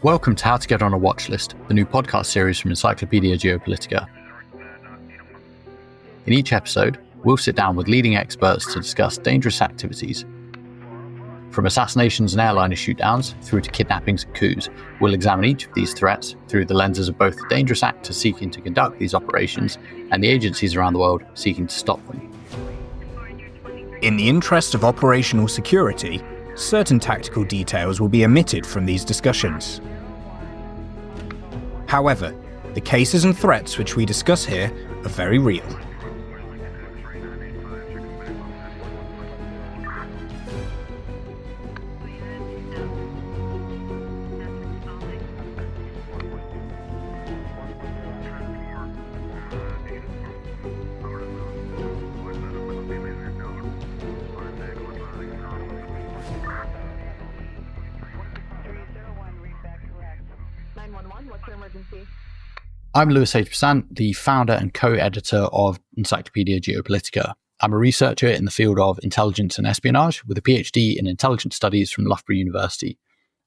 Welcome to How to Get on a Watchlist, the new podcast series from Encyclopedia Geopolitica. In each episode, we'll sit down with leading experts to discuss dangerous activities. From assassinations and airliner shootdowns through to kidnappings and coups, we'll examine each of these threats through the lenses of both the dangerous actors seeking to conduct these operations and the agencies around the world seeking to stop them. In the interest of operational security, certain tactical details will be omitted from these discussions. However, the cases and threats which we discuss here are very real. I'm Louis H. Besant, the founder and co-editor of Encyclopedia Geopolitica. I'm a researcher in the field of intelligence and espionage with a PhD in intelligence studies from Loughborough University.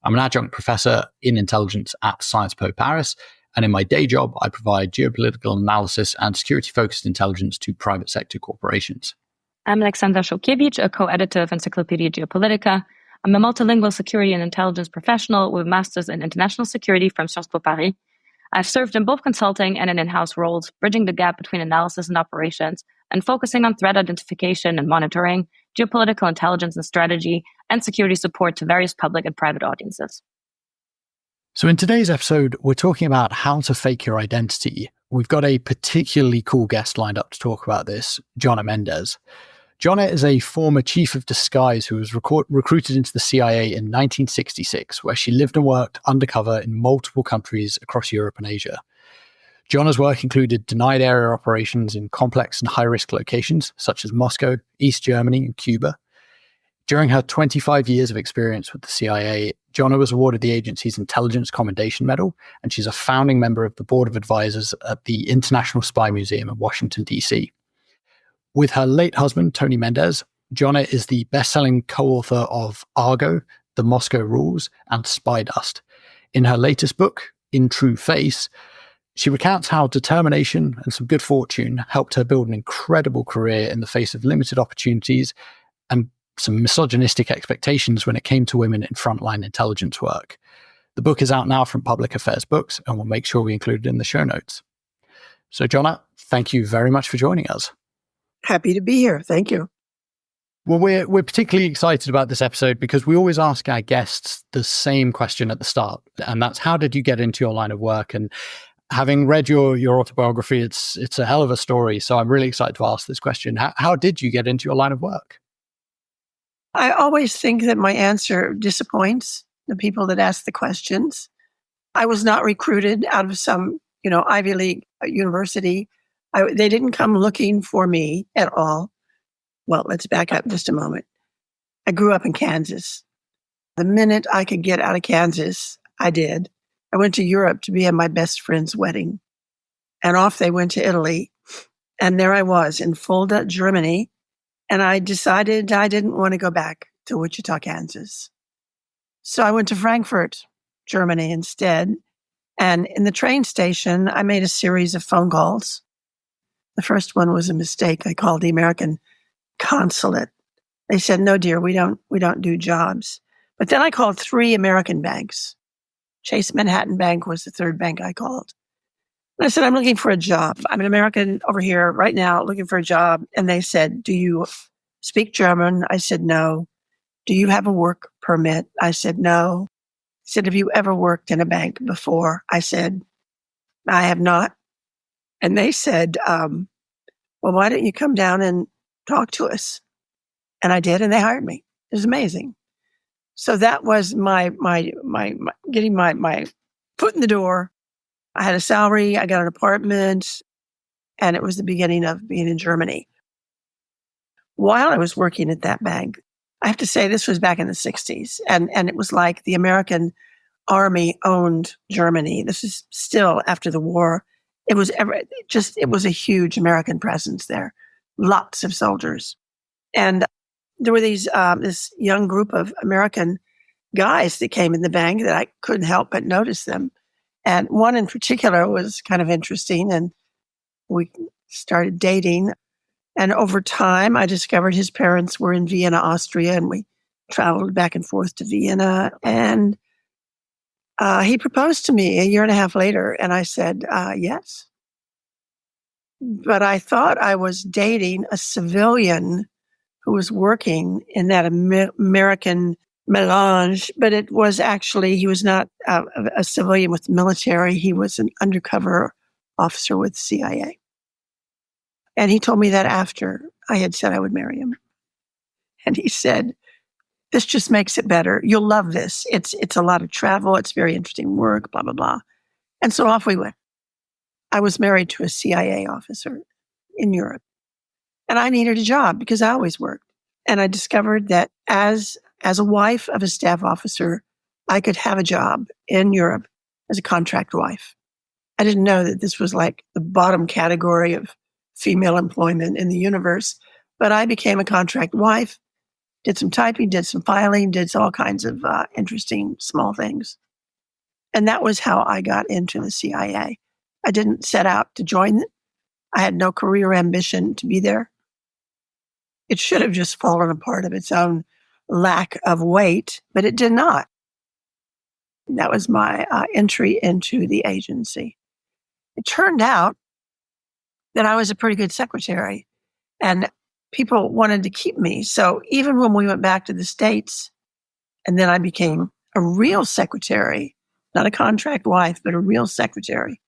I'm an adjunct professor in intelligence at Sciences Po Paris, and in my day job, I provide geopolitical analysis and security-focused intelligence to private sector corporations. I'm Alexandra Szokiewicz, a co-editor of Encyclopedia Geopolitica. I'm a multilingual security and intelligence professional with a master's in international security from Sciences Po Paris. I've served in both consulting and in in-house roles, bridging the gap between analysis and operations, and focusing on threat identification and monitoring, geopolitical intelligence and strategy, and security support to various public and private audiences. So in today's episode, we're talking about how to fake your identity. We've got a particularly cool guest lined up to talk about this, Jonna Mendez. Jonna is a former chief of disguise who was recruited into the CIA in 1966, where she lived and worked undercover in multiple countries across Europe and Asia. Jonna's work included denied area operations in complex and high-risk locations, such as Moscow, East Germany, and Cuba. During her 25 years of experience with the CIA, Jonna was awarded the agency's Intelligence Commendation Medal, and she's a founding member of the Board of Advisors at the International Spy Museum in Washington, D.C. With her late husband, Tony Mendez, Jonna is the best-selling co-author of Argo, The Moscow Rules, and Spy Dust. In her latest book, In True Face, she recounts how determination and some good fortune helped her build an incredible career in the face of limited opportunities and some misogynistic expectations when it came to women in frontline intelligence work. The book is out now from Public Affairs Books, and we'll make sure we include it in the show notes. So, Jonna, thank you very much for joining us. Happy to be here. Thank you. Well, we're particularly excited about this episode because we always ask our guests the same question at the start, and that's how did you get into your line of work? And having read your autobiography, it's a hell of a story. So I'm really excited to ask this question. How did you get into your line of work? I always think that my answer disappoints the people that ask the questions. I was not recruited out of some, Ivy League university. They didn't come looking for me at all. Well, let's back up just a moment. I grew up in Kansas. The minute I could get out of Kansas, I did. I went to Europe to be at my best friend's wedding. And off they went to Italy. And there I was in Fulda, Germany. And I decided I didn't want to go back to Wichita, Kansas. So I went to Frankfurt, Germany instead. And in the train station, I made a series of phone calls. The first one was a mistake. I called the American consulate. They said, "No, dear, we don't do jobs." But then I called 3 American banks. Chase Manhattan Bank was the third bank I called. And I said, "I'm looking for a job. I'm an American over here right now looking for a job." And they said, "Do you speak German?" I said, "No." "Do you have a work permit?" I said, "No." He said, "Have you ever worked in a bank before?" I said, "I have not." And they said, "Well, why don't you come down and talk to us?" And I did, and they hired me. It was amazing. So that was my getting my foot in the door. I had a salary, I got an apartment, and it was the beginning of being in Germany. While I was working at that bank, I have to say this was back in the 60s, and it was like the American Army owned Germany. This is still after the war. It was a huge American presence there. Lots of soldiers. And there were this young group of American guys that came in the bank that I couldn't help but notice them. And one in particular was kind of interesting, and we started dating. And over time, I discovered his parents were in Vienna, Austria, and we traveled back and forth to Vienna. And he proposed to me a year and a half later, and I said, yes. But I thought I was dating a civilian who was working in that American melange, but it was actually, he was not a civilian with the military. He was an undercover officer with CIA. And he told me that after I had said I would marry him. And he said, this just makes it better. You'll love this. It's a lot of travel. It's very interesting work, blah, blah, blah. And so off we went. I was married to a CIA officer in Europe. And I needed a job because I always worked. And I discovered that as a wife of a staff officer, I could have a job in Europe as a contract wife. I didn't know that this was like the bottom category of female employment in the universe, but I became a contract wife, did some typing, did some filing, did all kinds of interesting small things. And that was how I got into the CIA. I didn't set out to join it. I had no career ambition to be there. It should have just fallen apart of its own lack of weight, but it did not. That was my entry into the agency. It turned out that I was a pretty good secretary, and people wanted to keep me. So even when we went back to the States, and then I became a real secretary, not a contract wife, but a real secretary,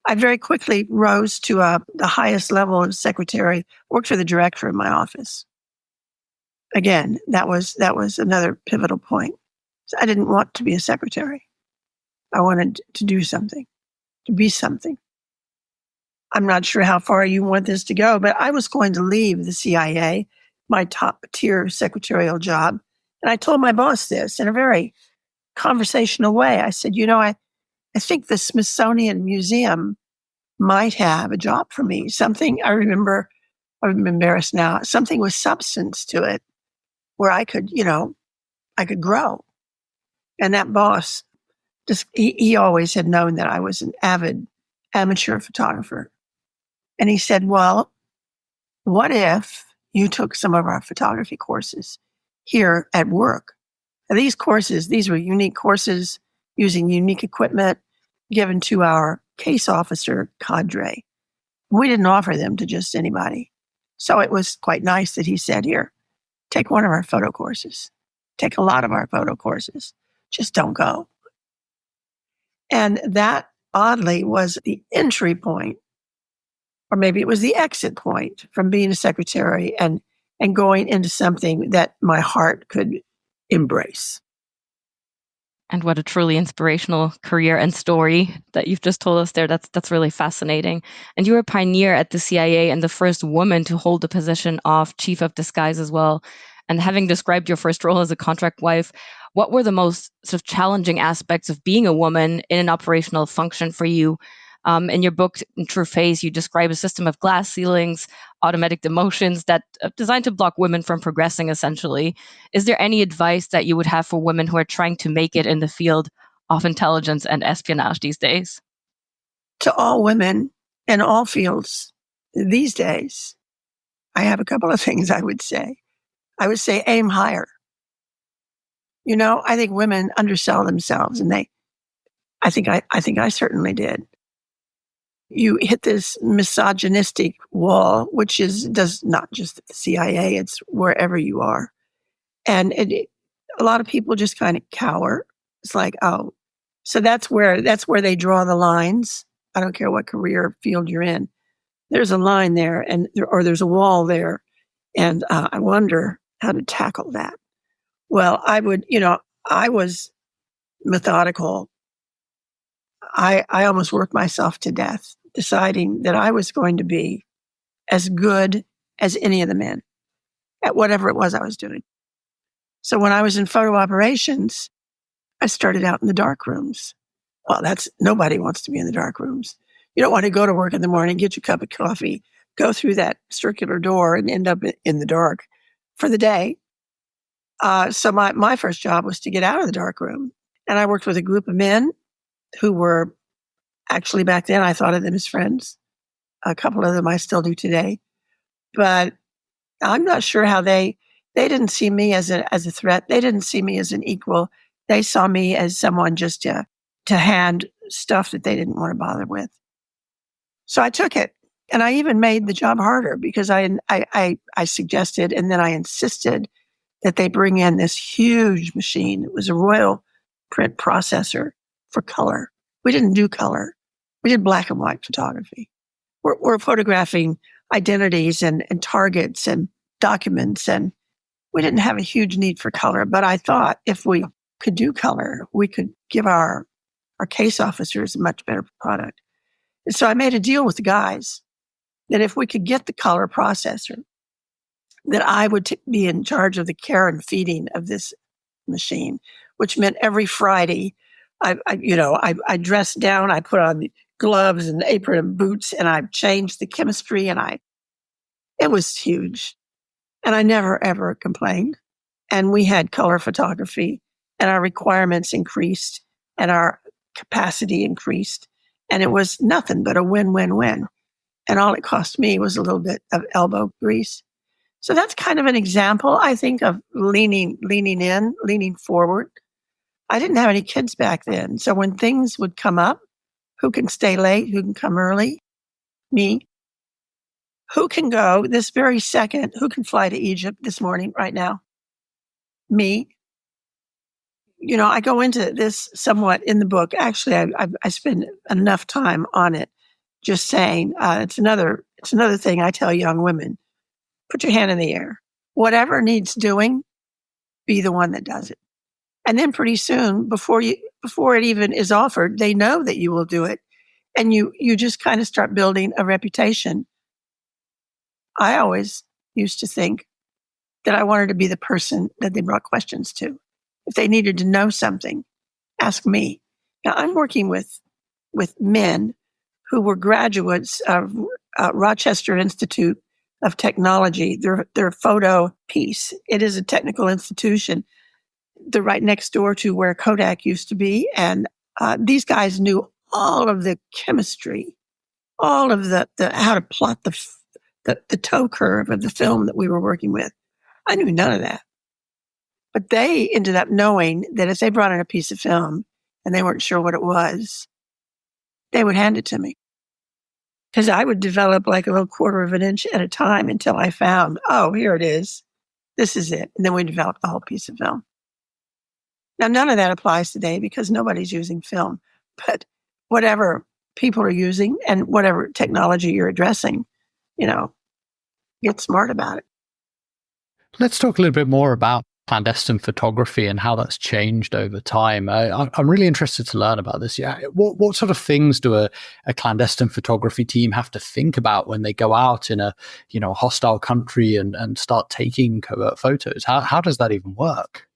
I very quickly rose to the highest level of secretary, worked for the director of my office. Again, that was another pivotal point. So I didn't want to be a secretary. I wanted to do something, to be something. I'm not sure how far you want this to go, but I was going to leave the CIA, my top tier secretarial job. And I told my boss this in a very conversational way. I said, I think the Smithsonian Museum might have a job for me. Something, I remember, I'm embarrassed now, something with substance to it where I could grow. And that boss, he always had known that I was an avid amateur photographer. And he said, well, what if you took some of our photography courses here at work? Now, these were unique courses using unique equipment given to our case officer cadre. We didn't offer them to just anybody. So it was quite nice that he said, here, take one of our photo courses. Take a lot of our photo courses. Just don't go. And that, oddly, was the entry point, or maybe it was the exit point from being a secretary and going into something that my heart could embrace. And what a truly inspirational career and story that you've just told us there. That's really fascinating. And you were a pioneer at the CIA and the first woman to hold the position of chief of disguise as well. And having described your first role as a contract wife, what were the most sort of challenging aspects of being a woman in an operational function for you? In your book, In True Face, you describe a system of glass ceilings, automatic demotions that are designed to block women from progressing, essentially. Is there any advice that you would have for women who are trying to make it in the field of intelligence and espionage these days? To all women in all fields these days, I have a couple of things I would say. I would say aim higher. I think women undersell themselves, and I think I certainly did. You hit this misogynistic wall, which does not just at the CIA, it's wherever you are. And a lot of people just kind of cower. It's like, oh, so that's where they draw the lines. I don't care what career field you're in. There's a line there, or there's a wall there. And I wonder how to tackle that. Well, I was methodical. I almost worked myself to death, deciding that I was going to be as good as any of the men at whatever it was I was doing. So when I was in photo operations, I started out in the dark rooms. Well, nobody wants to be in the dark rooms. You don't want to go to work in the morning, get your cup of coffee, go through that circular door and end up in the dark for the day. So my first job was to get out of the darkroom. And I worked with a group of men who were actually, back then, I thought of them as friends. A couple of them I still do today. But I'm not sure how they didn't see me as a threat. They didn't see me as an equal. They saw me as someone just to hand stuff that they didn't want to bother with. So I took it. And I even made the job harder because I suggested and then I insisted that they bring in this huge machine. It was a Royal print processor for color. We didn't do color. We did black and white photography. We're photographing identities and targets and documents, and we didn't have a huge need for color. But I thought if we could do color, we could give our case officers a much better product. And so I made a deal with the guys that if we could get the color processor, that I would be in charge of the care and feeding of this machine, which meant every Friday, I dressed down, I put on the gloves and apron and boots, and I changed the chemistry, and it was huge. And I never, ever complained. And we had color photography, and our requirements increased, and our capacity increased. And it was nothing but a win-win-win. And all it cost me was a little bit of elbow grease. So that's kind of an example, I think, of leaning in, leaning forward. I didn't have any kids back then. So when things would come up, who can stay late, who can come early? Me. Who can go this very second? Who can fly to Egypt this morning, right now? Me. I go into this somewhat in the book. Actually, I spend enough time on it, just saying it's another thing I tell young women. Put your hand in the air. Whatever needs doing, be the one that does it. And then pretty soon, before it even is offered, they know that you will do it. And you just kind of start building a reputation. I always used to think that I wanted to be the person that they brought questions to. If they needed to know something, ask me. Now, I'm working with men who were graduates of Rochester Institute of Technology, their photo piece. It is a technical institution. They're right next door to where Kodak used to be. And these guys knew all of the chemistry, all of the how to plot the toe curve of the film that we were working with. I knew none of that. But they ended up knowing that if they brought in a piece of film and they weren't sure what it was, they would hand it to me. Because I would develop like a little quarter of an inch at a time until I found, oh, here it is. This is it. And then we developed the whole piece of film. Now, none of that applies today because nobody's using film. But whatever people are using and whatever technology you're addressing, get smart about it. Let's talk a little bit more about clandestine photography and how that's changed over time. I'm really interested to learn about this. Yeah, what sort of things do a clandestine photography team have to think about when they go out in a hostile country and start taking covert photos? How does that even work?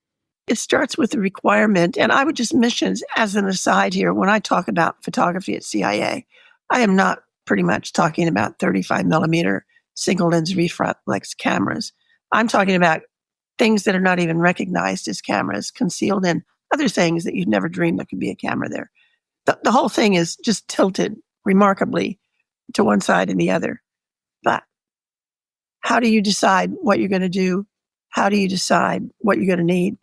It starts with the requirement, and I would just mention as an aside here, when I talk about photography at CIA, I am not pretty much talking about 35 millimeter single lens reflex cameras. I'm talking about things that are not even recognized as cameras, concealed in other things that you'd never dreamed there could be a camera there. The whole thing is just tilted remarkably to one side and the other. But how do you decide what you're going to do? How do you decide what you're going to need?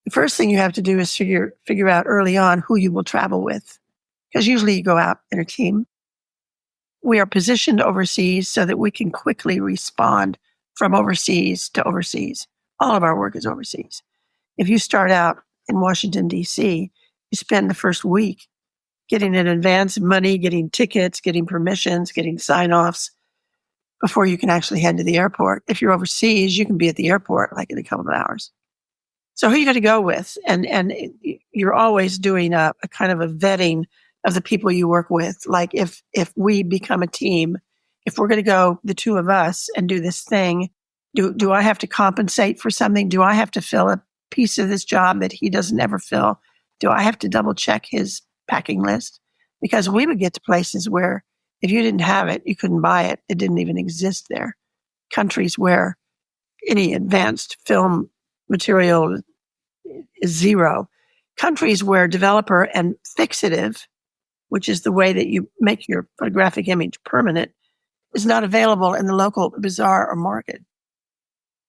The first thing you have to do is figure out early on who you will travel with, because usually you go out in a team. We are positioned overseas so that we can quickly respond from overseas to overseas. All of our work is overseas. If you start out in Washington, D.C., you spend the first week getting an advance money, getting tickets, getting permissions, getting sign-offs before you can actually head to the airport. If you're overseas, you can be at the airport like in a couple of hours. So who are you going to go with? And you're always doing a kind of a vetting of the people you work with. Like if we become a team, if we're going to go, the two of us, and do this thing, do I have to compensate for something? Do I have to fill a piece of this job that he doesn't ever fill? Do I have to double check his packing list? Because we would get to places where if you didn't have it, you couldn't buy it. It didn't even exist there. Countries where any advanced film material is zero. Countries where developer and fixative, which is the way that you make your photographic image permanent, is not available in the local bazaar or market.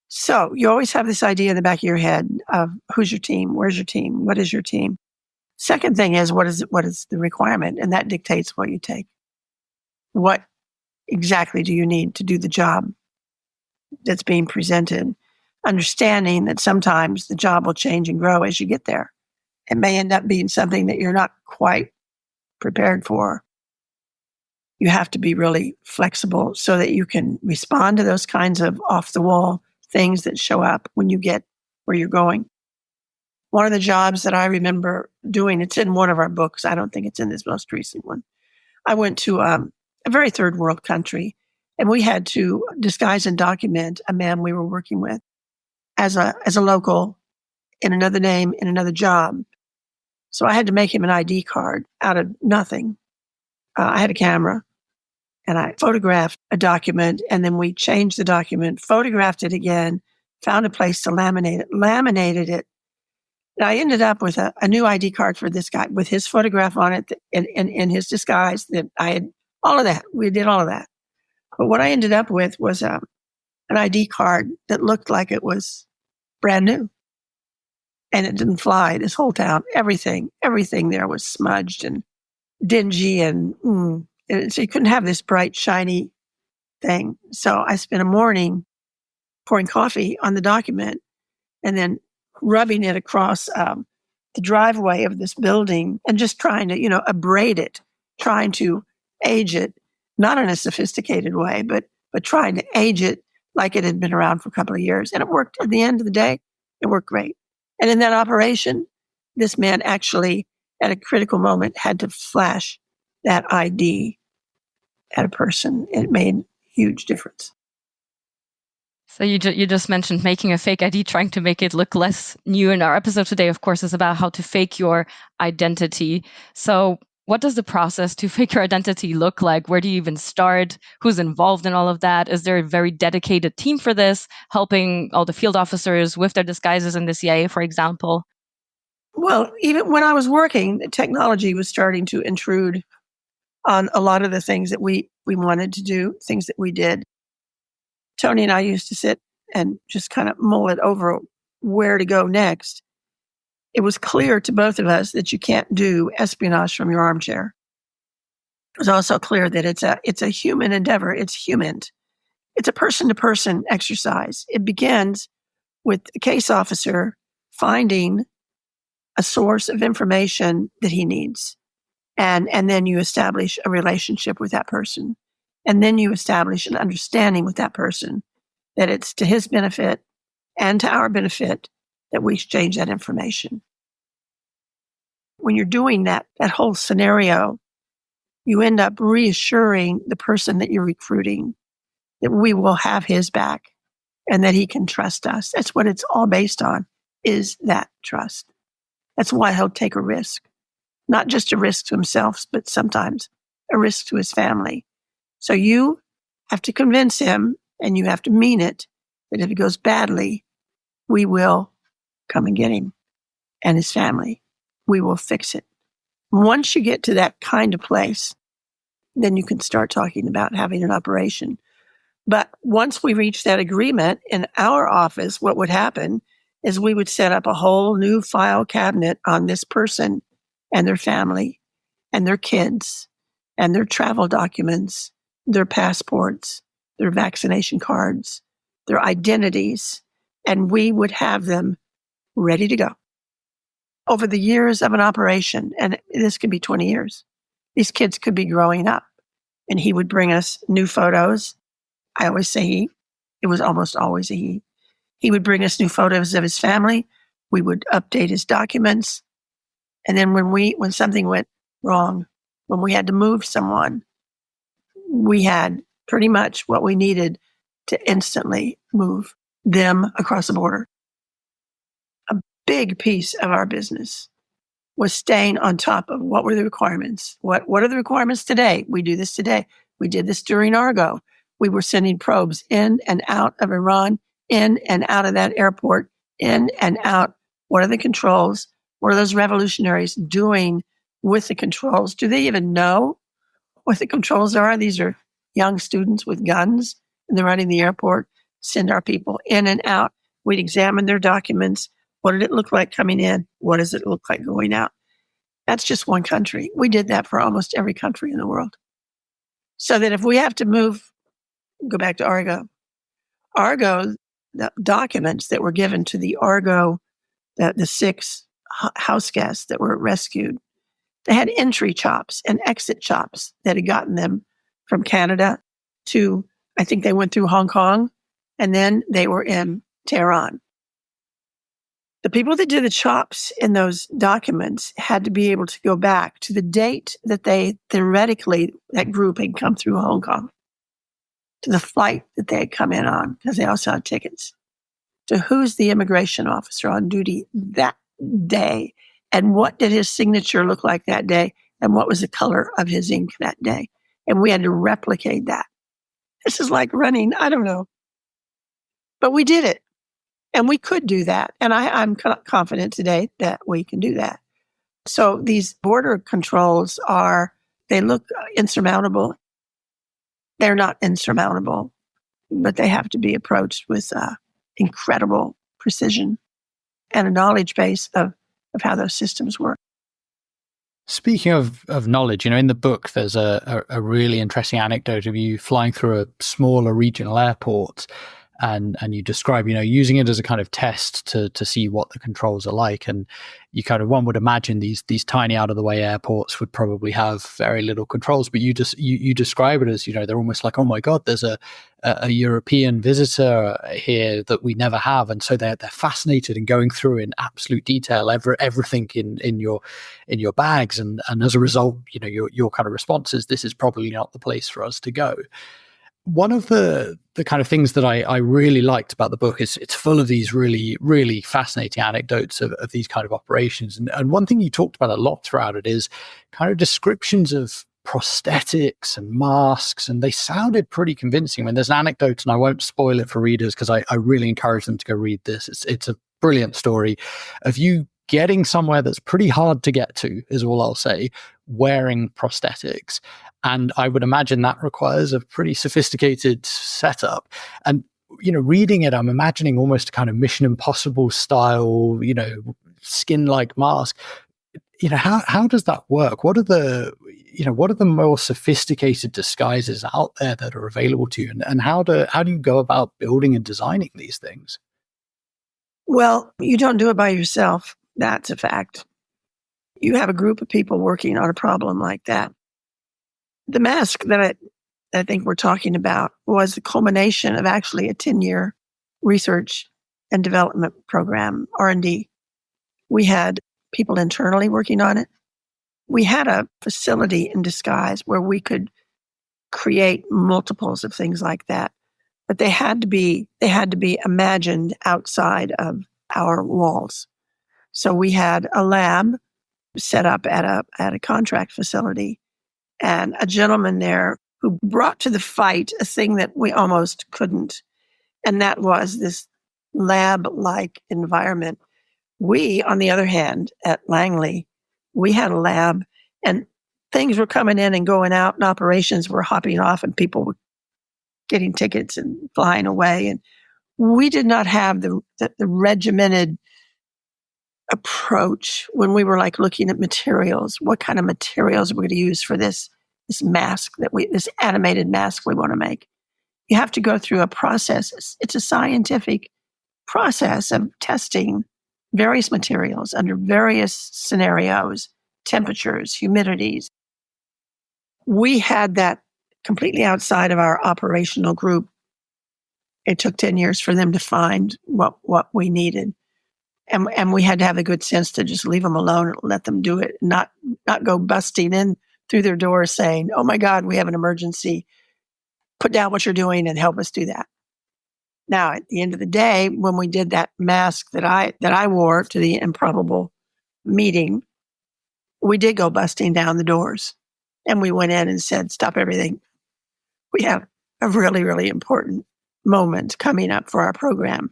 So you always have this idea in the back of your head of who's your team, where's your team, what is your team. Second thing is what is the requirement, and that dictates what you take. What exactly do you need to do the job that's being presented? Understanding that sometimes the job will change and grow as you get there. It may end up being something that you're not quite prepared for. You have to be really flexible so that you can respond to those kinds of off-the-wall things that show up when you get where you're going. One of the jobs that I remember doing, it's in one of our books. I don't think it's in this most recent one. I went to a very third world country, and we had to disguise and document a man we were working with as a local in another name, in another job. So I had to make him an ID card out of nothing. I had a camera, and I photographed a document, and then we changed the document, photographed it again, found a place to laminated it. And I ended up with a new ID card for this guy with his photograph on it in his disguise. That I had all of that. We did all of that. But what I ended up with was an ID card that looked like it was brand new. And it didn't fly. This whole town, everything there was smudged and dingy, and so you couldn't have this bright, shiny thing. So I spent a morning pouring coffee on the document and then rubbing it across the driveway of this building and just trying to, abrade it, trying to age it, not in a sophisticated way, but trying to age it like it had been around for a couple of years. And it worked. At the end of the day, it worked great. And in that operation, this man actually, at a critical moment, had to flash that ID at a person. It made a huge difference. So you just mentioned making a fake ID, trying to make it look less new. And our episode today, of course, is about how to fake your identity. So what does the process to fake your identity look like? Where do you even start? Who's involved in all of that? Is there a very dedicated team for this, helping all the field officers with their disguises in the CIA, for example? Well, even when I was working, the technology was starting to intrude on a lot of the things that we wanted to do, things that we did. Tony and I used to sit and just kind of mull it over where to go next. It was clear to both of us that you can't do espionage from your armchair. It was also clear that it's a human endeavor. It's human. It's a person-to-person exercise. It begins with the case officer finding a source of information that he needs. And then you establish a relationship with that person. And then you establish an understanding with that person that it's to his benefit and to our benefit that we exchange that information. When you're doing that whole scenario, you end up reassuring the person that you're recruiting that we will have his back and that he can trust us. That's what it's all based on, is that trust. That's why he'll take a risk, not just a risk to himself, but sometimes a risk to his family. So you have to convince him, and you have to mean it, that if it goes badly, we will come and get him and his family. We will fix it. Once you get to that kind of place, then you can start talking about having an operation. But once we reach that agreement in our office, what would happen is we would set up a whole new file cabinet on this person and their family and their kids and their travel documents, their passports, their vaccination cards, their identities, and we would have them ready to go. Over the years of an operation, and this could be 20 years, these kids could be growing up, and he would bring us new photos. I always say he. It was almost always a he. He would bring us new photos of his family. We would update his documents. And then when something went wrong, when we had to move someone, we had pretty much what we needed to instantly move them across the border. A big piece of our business was staying on top of what were the requirements. What are the requirements today? We do this today. We did this during Argo. We were sending probes in and out of Iran, in and out of that airport in and out. What are the controls? What are those revolutionaries doing with the controls? Do they even know what the controls are? These are young students with guns, and they're running the airport, send our people in and out. We'd examine their documents. What did it look like coming in? What does it look like going out? That's just one country. We did that for almost every country in the world. So that if we have to move, go back to Argo. Argo, the documents that were given to the Argo, the 6 house guests that were rescued, they had entry chops and exit chops that had gotten them from Canada to, I think they went through Hong Kong, and then they were in Tehran. The people that did the chops in those documents had to be able to go back to the date that they theoretically, that group had come through Hong Kong, to the flight that they had come in on, because they also had tickets, to who's the immigration officer on duty that day, and what did his signature look like that day, and what was the color of his ink that day. And we had to replicate that. This is like running, I don't know. But we did it. And we could do that. And I'm confident today that we can do that. So these border controls they look insurmountable. They're not insurmountable, but they have to be approached with incredible precision and a knowledge base of how those systems work. Speaking of knowledge, in the book, there's a really interesting anecdote of you flying through a smaller regional airport, and you describe, using it as a kind of test to see what the controls are like. And one would imagine these tiny out of the way airports would probably have very little controls, but you describe it as, they're almost like, oh my God, there's a European visitor here that we never have. And so they're fascinated and going through in absolute detail everything in your bags. And as a result, your kind of response is, this is probably not the place for us to go. One of the kind of things that I really liked about the book is it's full of these really, really fascinating anecdotes of these kind of operations. And one thing you talked about a lot throughout it is kind of descriptions of prosthetics and masks, and they sounded pretty convincing. There's an anecdote, and I won't spoil it for readers because I really encourage them to go read this. It's a brilliant story of you getting somewhere that's pretty hard to get to, is all I'll say, wearing prosthetics. And I would imagine that requires a pretty sophisticated setup. And, reading it, I'm imagining almost a kind of Mission Impossible style, skin-like mask. How does that work? What are the more sophisticated disguises out there that are available to you? And how do you go about building and designing these things? Well, you don't do it by yourself. That's a fact. You have a group of people working on a problem like that. The mask that I think we're talking about was the culmination of actually a 10-year research and development program, R&D. We had people internally working on it. We had a facility in disguise where we could create multiples of things like that, but they had to be imagined outside of our walls. So we had a lab set up at a contract facility, and a gentleman there who brought to the fight a thing that we almost couldn't, and that was this lab-like environment. We, on the other hand, at Langley, we had a lab, and things were coming in and going out, and operations were hopping off, and people were getting tickets and flying away. And we did not have the regimented approach when we were looking at materials. What kind of materials are we going to use for this mask this animated mask we want to make? You have to go through a process. It's a scientific process of testing various materials under various scenarios, temperatures, humidities. We had that completely outside of our operational group. It took 10 years for them to find what we needed. And we had to have the good sense to just leave them alone and let them do it, not go busting in through their doors saying, oh my God, we have an emergency. Put down what you're doing and help us do that. Now, at the end of the day, when we did that mask that I wore to the improbable meeting, we did go busting down the doors. And we went in and said, stop everything. We have a really, really important moment coming up for our program.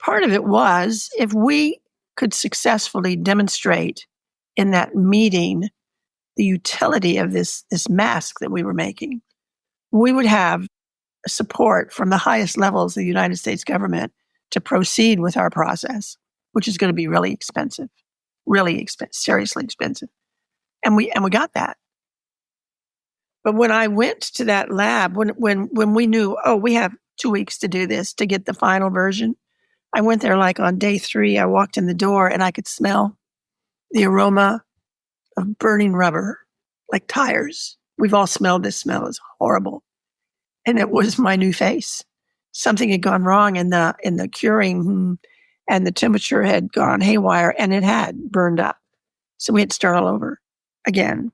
Part of it was if we could successfully demonstrate in that meeting the utility of this mask that we were making, we would have support from the highest levels of the United States government to proceed with our process, which is going to be really expensive, seriously expensive. And we got that. But when I went to that lab, when we knew, oh, we have 2 weeks to do this to get the final version, I went there like on day 3. I walked in the door and I could smell the aroma of burning rubber, like tires. We've all smelled this smell. It's horrible. And it was my new face. Something had gone wrong in the curing, and the temperature had gone haywire, and it had burned up. So we had to start all over again.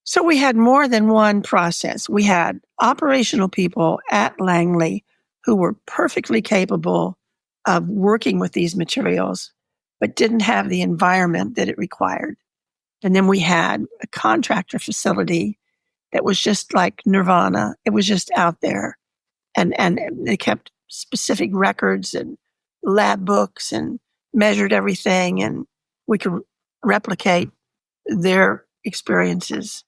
So we had more than one process. We had operational people at Langley who were perfectly capable of working with these materials, but didn't have the environment that it required. And then we had a contractor facility that was just like nirvana. It was just out there. And they kept specific records and lab books and measured everything, and we could replicate their experiences.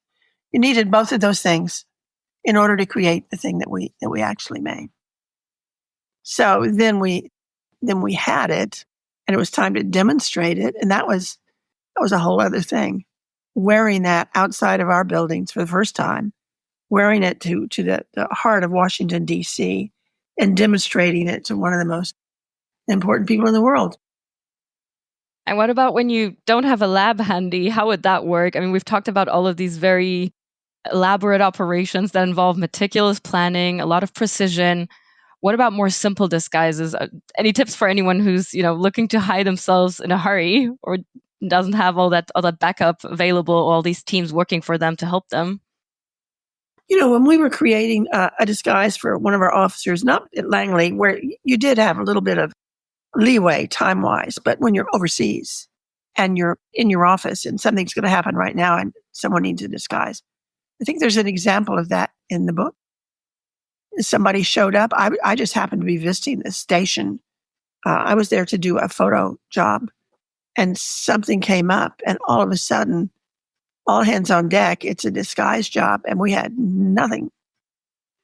You needed both of those things in order to create the thing that we actually made. So then we had it, and it was time to demonstrate it, and that was a whole other thing. Wearing that outside of our buildings for the first time, wearing it to the heart of Washington, D.C., and demonstrating it to one of the most important people in the world. And what about when you don't have a lab handy? How would that work? I mean, we've talked about all of these very elaborate operations that involve meticulous planning, a lot of precision. What about more simple disguises? Any tips for anyone who's, looking to hide themselves in a hurry or doesn't have all that backup available, all these teams working for them to help them? When we were creating a disguise for one of our officers, not at Langley, where you did have a little bit of leeway time-wise, but when you're overseas and you're in your office and something's going to happen right now and someone needs a disguise, I think there's an example of that in the book. Somebody showed up. I just happened to be visiting this station. I was there to do a photo job, and something came up, and all of a sudden, all hands on deck, it's a disguise job, and we had nothing.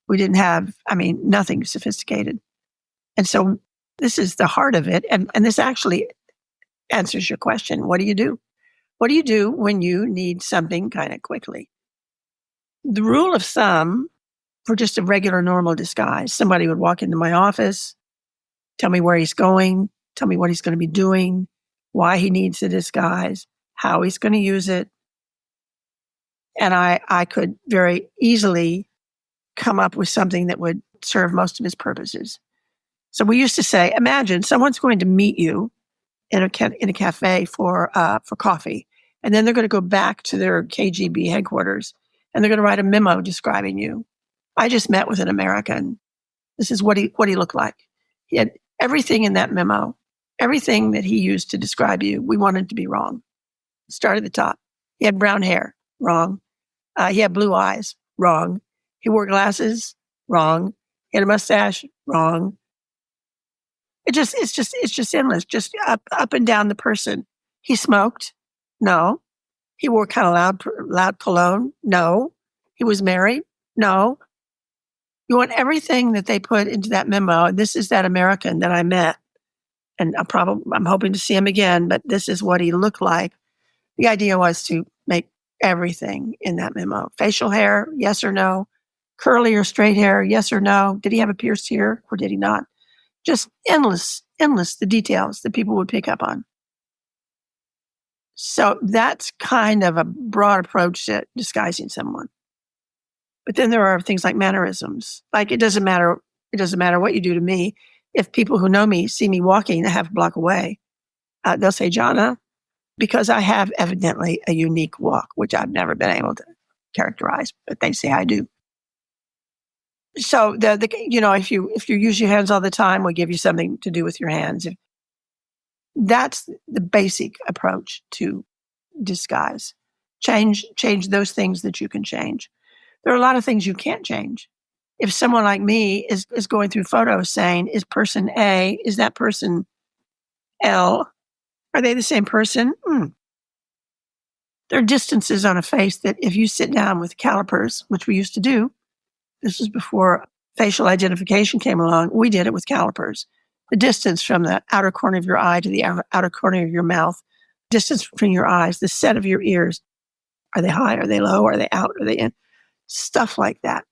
We didn't have, nothing sophisticated. And so this is the heart of it, and this actually answers your question. What do you do? What do you do when you need something kind of quickly? The rule of thumb for just a regular, normal disguise, somebody would walk into my office, tell me where he's going, tell me what he's going to be doing, why he needs the disguise, how he's going to use it. And I could very easily come up with something that would serve most of his purposes. So we used to say, imagine someone's going to meet you in a cafe for coffee, and then they're going to go back to their KGB headquarters, and they're going to write a memo describing you. I just met with an American. This is what he looked like. He had everything in that memo, everything that he used to describe you. We wanted to be wrong. Start at the top. He had brown hair, wrong. He had blue eyes, wrong. He wore glasses, wrong. He had a mustache, wrong. It's just endless, just up and down the person. He smoked, no. He wore kind of loud cologne, no. He was married, no. You want everything that they put into that memo. This is that American that I met, and I'm hoping to see him again. But this is what he looked like. The idea was to make everything in that memo. Facial hair, yes or no. Curly or straight hair, yes or no. Did he have a pierced ear or did he not? Just endless, the details that people would pick up on. So that's kind of a broad approach to disguising someone. But then there are things like mannerisms. Like it doesn't matter what you do to me. If people who know me see me walking a half a block away, they'll say, Jonna, because I have evidently a unique walk, which I've never been able to characterize, but they say I do. So if you use your hands all the time, we give you something to do with your hands. That's the basic approach to disguise. Change those things that you can change. There are a lot of things you can't change. if someone like me is going through photos saying, is person A, is that person L? Are they the same person? There are distances on a face that if you sit down with calipers, which we used to do, this was before facial identification came along, we did it with calipers. The distance from the outer corner of your eye to the outer corner of your mouth, distance between your eyes, the set of your ears. Are they high? Are they low? Are they out? Are they in? Stuff like that.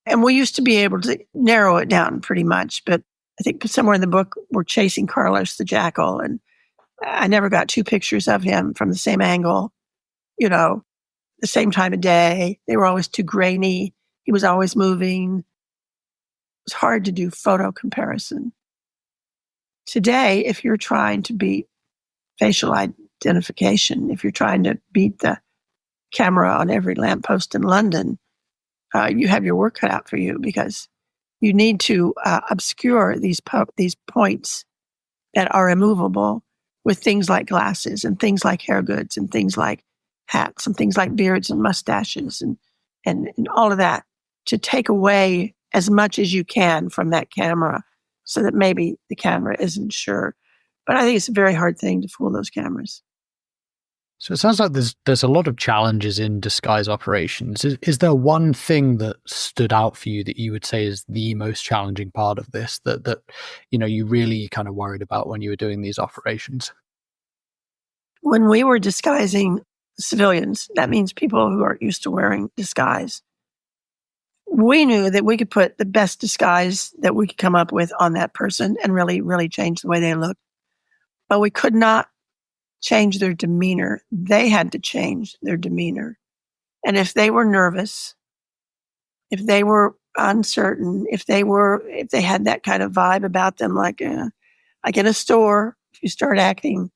And we used to be able to narrow it down pretty much, but I think somewhere in the book, we're chasing Carlos the jackal, and I never got two pictures of him from the same angle, the same time of day. They were always too grainy. He was always moving. It was hard to do photo comparison. Today, if you're trying to beat facial identification, if you're trying to beat the camera on every lamppost in London, you have your work cut out for you, because you need to obscure these points that are immovable with things like glasses and things like hair goods and things like hats and things like beards and mustaches and all of that, to take away as much as you can from that camera so that maybe the camera isn't sure. But I think it's a very hard thing to fool those cameras. So it sounds like there's a lot of challenges in disguise operations. Is there one thing that stood out for you that you would say is the most challenging part of this that you really kind of worried about when you were doing these operations? When we were disguising civilians, that means people who aren't used to wearing disguise, we knew that we could put the best disguise that we could come up with on that person and really, really change the way they looked. But we could not change their demeanor. They had to change their demeanor. And if they were nervous, if they were uncertain, if they had that kind of vibe about them, like in a store, if you start acting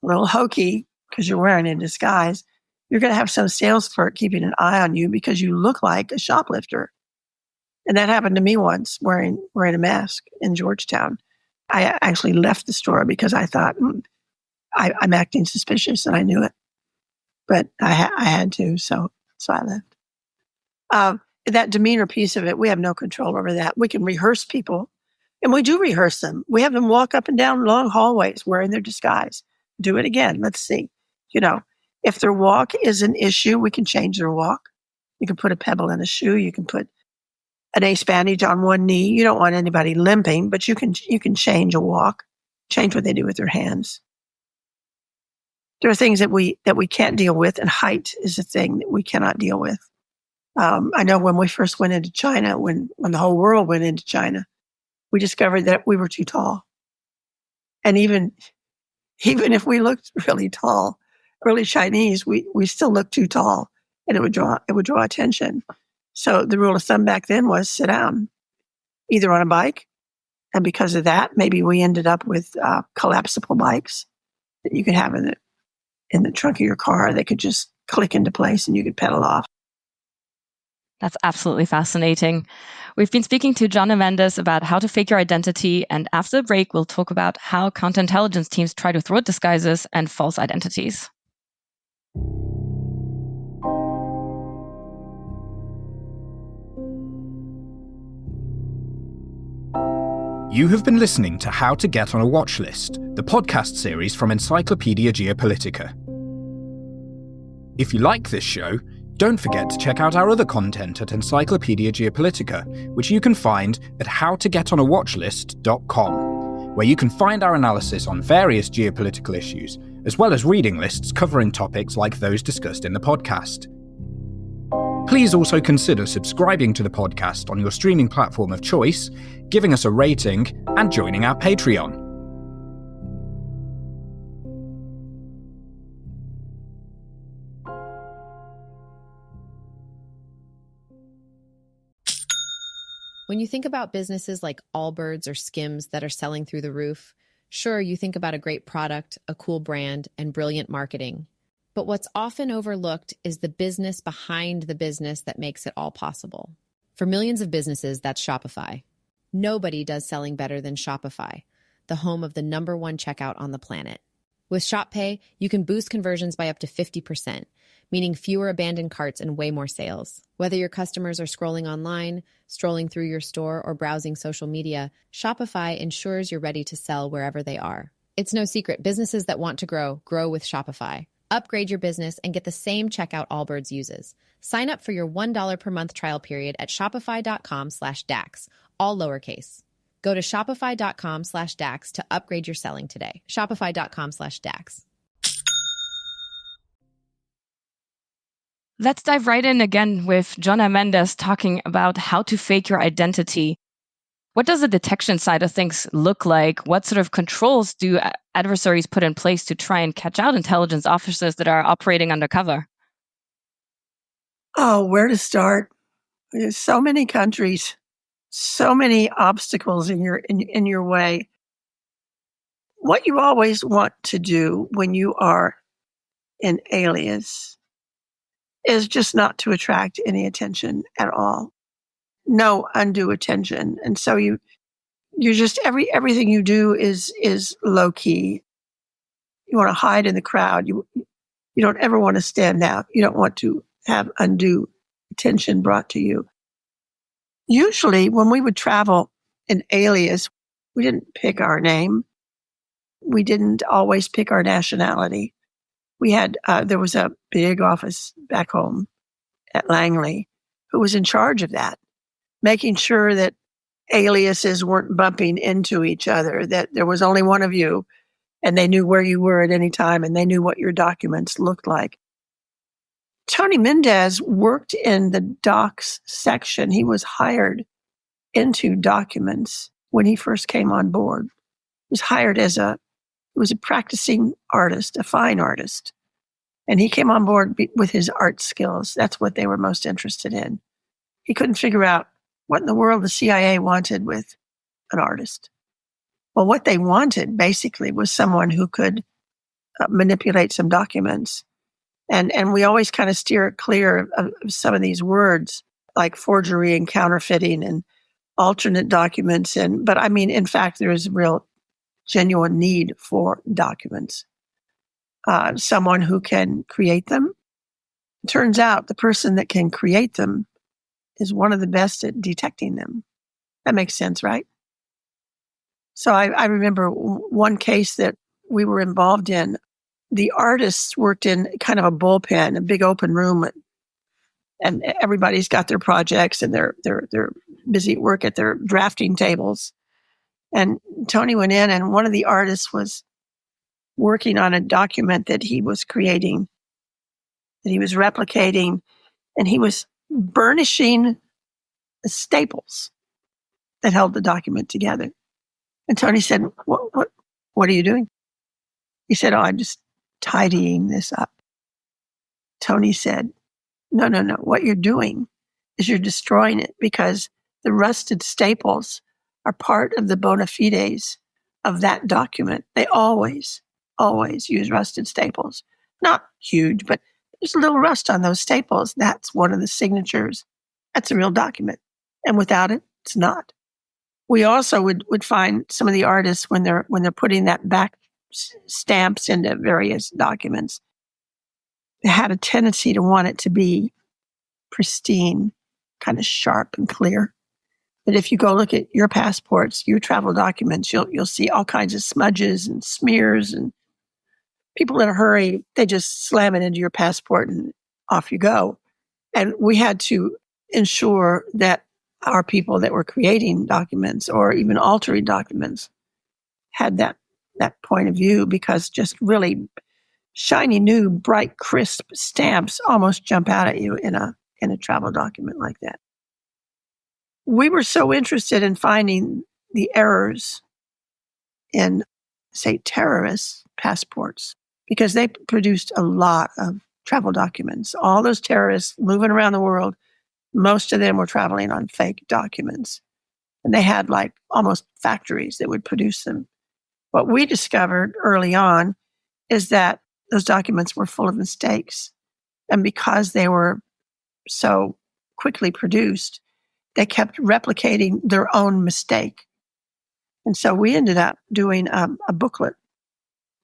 a little hokey because you're wearing a disguise, you're going to have some sales clerk keeping an eye on you because you look like a shoplifter. And that happened to me once, wearing a mask in Georgetown. I actually left the store because I thought, I'm acting suspicious, and I knew it. But I had to, so I left. That demeanor piece of it, we have no control over that. We can rehearse people, and we do rehearse them. We have them walk up and down long hallways wearing their disguise. Do it again. Let's see. If their walk is an issue, we can change their walk. You can put a pebble in a shoe. You can put an ace bandage on one knee. You don't want anybody limping, but you can change a walk, change what they do with their hands. There are things that we can't deal with, and height is a thing that we cannot deal with. I know when we first went into China, when the whole world went into China, we discovered that we were too tall. And even if we looked really tall, really Chinese, we still looked too tall, and it would draw attention. So the rule of thumb back then was sit down, either on a bike, and because of that, maybe we ended up with collapsible bikes that you could have in the trunk of your car. They could just click into place and you could pedal off. That's absolutely fascinating. We've been speaking to Jonna Mendez about how to fake your identity, and after the break, we'll talk about how counterintelligence teams try to thwart disguises and false identities. You have been listening to How to Get on a Watchlist, the podcast series from Encyclopedia Geopolitica. If you like this show, don't forget to check out our other content at Encyclopedia Geopolitica, which you can find at howtogetonawatchlist.com, where you can find our analysis on various geopolitical issues, as well as reading lists covering topics like those discussed in the podcast. Please also consider subscribing to the podcast on your streaming platform of choice, giving us a rating, and joining our Patreon. When you think about businesses like Allbirds or Skims that are selling through the roof, sure, you think about a great product, a cool brand, and brilliant marketing. But what's often overlooked is the business behind the business that makes it all possible. For millions of businesses, that's Shopify. Nobody does selling better than Shopify, the home of the #1 checkout on the planet. With ShopPay, you can boost conversions by up to 50%, meaning fewer abandoned carts and way more sales. Whether your customers are scrolling online, strolling through your store, or browsing social media, Shopify ensures you're ready to sell wherever they are. It's no secret, businesses that want to grow with Shopify. Upgrade your business and get the same checkout Allbirds uses. Sign up for your $1 per month trial period at shopify.com/DAX, all lowercase. Go to shopify.com/DAX to upgrade your selling today. Shopify.com/DAX. Let's dive right in again with Jonna Mendez talking about how to fake your identity. What does the detection side of things look like? What sort of controls do adversaries put in place to try and catch out intelligence officers that are operating undercover? Oh, where to start? There's so many countries, so many obstacles in your way. What you always want to do when you are an alias is just not to attract any attention at all. No undue attention. And so you're just everything you do is low key. You want to hide in the crowd. You don't ever want to stand out. You don't want to have undue attention brought to you. Usually when we would travel in alias, we didn't pick our name. We didn't always pick our nationality. We had, there was a big office back home at Langley who was in charge of that, making sure that aliases weren't bumping into each other, that there was only one of you and they knew where you were at any time and they knew what your documents looked like. Tony Mendez worked in the docs section. He was hired into documents when he first came on board. He was hired as he was a practicing artist, a fine artist. And he came on board with his art skills. That's what they were most interested in. He couldn't figure out what in the world the CIA wanted with an artist. Well, what they wanted basically was someone who could manipulate some documents. And we always kind of steer clear of some of these words like forgery and counterfeiting and alternate documents. But I mean, in fact, there is real genuine need for documents. Someone who can create them. It turns out the person that can create them is one of the best at detecting them. That makes sense, right? So I remember one case that we were involved in. The artists worked in kind of a bullpen, a big open room, and everybody's got their projects and they're busy at work at their drafting tables. And Tony went in, and one of the artists was working on a document that he was creating, that he was replicating, and he was burnishing the staples that held the document together. And Tony said, "What are you doing?" He said, "Oh, I'm just tidying this up." Tony said, No. What you're doing is you're destroying it, because the rusted staples are part of the bona fides of that document. They always use rusted staples. Not huge, but there's a little rust on those staples. That's one of the signatures. That's a real document. And without it, it's not. We also would find some of the artists when they're putting that back stamps into various documents, they had a tendency to want it to be pristine, kind of sharp and clear. But if you go look at your passports, your travel documents, you'll see all kinds of smudges and smears, and people in a hurry, they just slam it into your passport and off you go. And we had to ensure that our people that were creating documents or even altering documents had that point of view, because just really shiny, new, bright, crisp stamps almost jump out at you in a travel document like that. We were so interested in finding the errors in, say, terrorist passports, because they produced a lot of travel documents. All those terrorists moving around the world, most of them were traveling on fake documents. And they had like almost factories that would produce them. What we discovered early on is that those documents were full of mistakes. And because they were so quickly produced, they kept replicating their own mistake. And so we ended up doing a booklet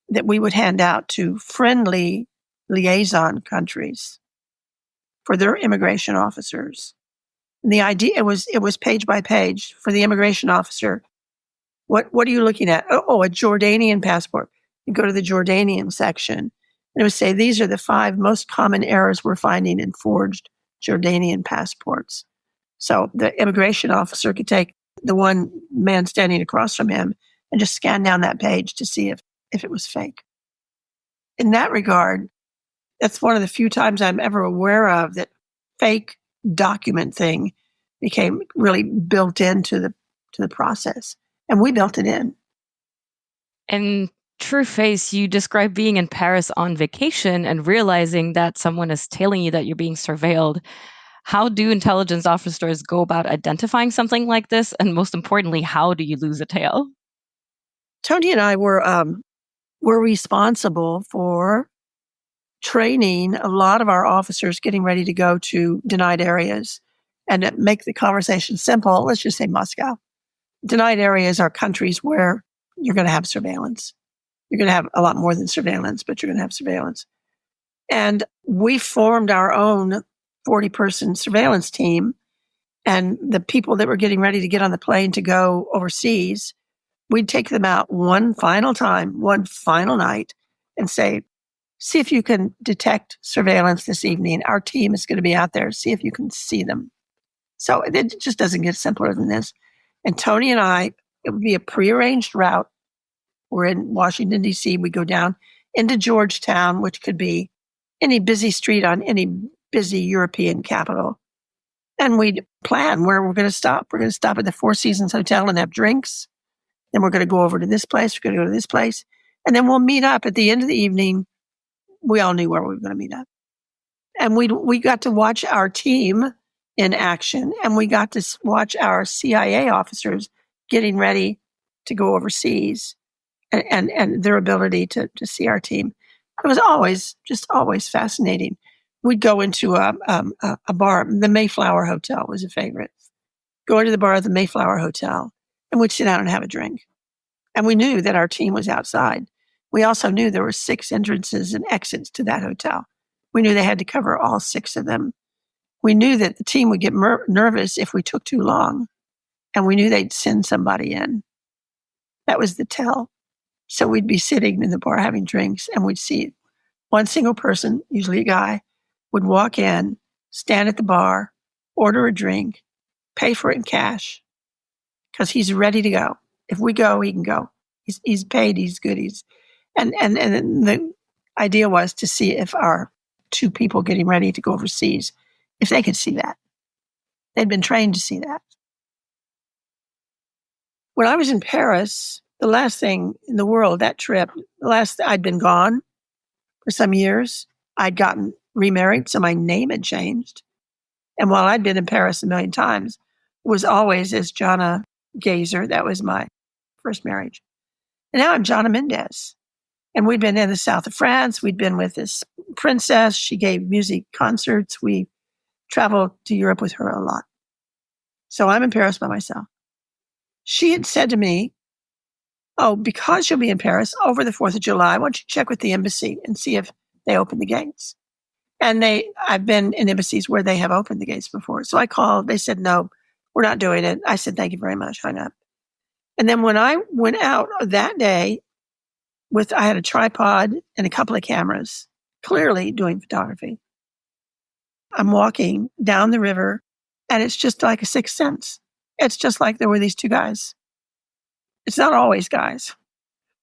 that we would hand out to friendly liaison countries for their immigration officers. And the idea, it was page by page for the immigration officer. What are you looking at? Oh, a Jordanian passport. You go to the Jordanian section, and it would say, these are the 5 most common errors we're finding in forged Jordanian passports. So the immigration officer could take the one man standing across from him and just scan down that page to see if it was fake. In that regard, that's one of the few times I'm ever aware of that fake document thing became really built into the process. And we built it in. In True Face, you describe being in Paris on vacation and realizing that someone is telling you that you're being surveilled. How do intelligence officers go about identifying something like this? And most importantly, how do you lose a tail? Tony and I were responsible for training a lot of our officers getting ready to go to denied areas. And to make the conversation simple, let's just say Moscow. Denied areas are countries where you're going to have surveillance. You're going to have a lot more than surveillance, but you're going to have surveillance. And we formed our own 40-person surveillance team. And the people that were getting ready to get on the plane to go overseas, we'd take them out one final time, one final night, and say, see if you can detect surveillance this evening. Our team is going to be out there. See if you can see them. So it just doesn't get simpler than this. And Tony and I, it would be a prearranged route. We're in Washington, D.C. We go down into Georgetown, which could be any busy street on any busy European capital. And we'd plan where we're going to stop. We're going to stop at the Four Seasons Hotel and have drinks. Then we're going to go over to this place. We're going to go to this place. And then we'll meet up at the end of the evening. We all knew where we were going to meet up. And we got to watch our team in action. And we got to watch our CIA officers getting ready to go overseas and their ability to see our team. It was always fascinating. We'd go into a bar. The Mayflower Hotel was a favorite. Go into the bar at the Mayflower Hotel, and we'd sit down and have a drink. And we knew that our team was outside. We also knew there were 6 entrances and exits to that hotel. We knew they had to cover all 6 of them. We knew that the team would get nervous if we took too long, and we knew they'd send somebody in. That was the tell. So we'd be sitting in the bar having drinks, and we'd see one single person, usually a guy, would walk in, stand at the bar, order a drink, pay for it in cash, because he's ready to go. If we go, he can go. He's paid, he's good. And the idea was to see if our 2 people getting ready to go overseas, if they could see that. They'd been trained to see that. When I was in Paris, the last thing in the world, that trip, I'd been gone for some years. I'd gotten remarried, so my name had changed. And while I'd been in Paris a million times, it was always as Jonna Gazer. That was my first marriage. And now I'm Jonna Mendez. And we'd been in the south of France. We'd been with this princess. She gave music concerts. We traveled to Europe with her a lot. So I'm in Paris by myself. She had said to me, oh, because you'll be in Paris over the 4th of July, why don't you check with the embassy and see if they open the gates? And I've been in embassies where they have opened the gates before. So I called, they said, no, we're not doing it. I said, thank you very much, hung up. And then when I went out that day I had a tripod and a couple of cameras, clearly doing photography. I'm walking down the river, and it's just like a sixth sense. It's just like there were these 2 guys. It's not always guys,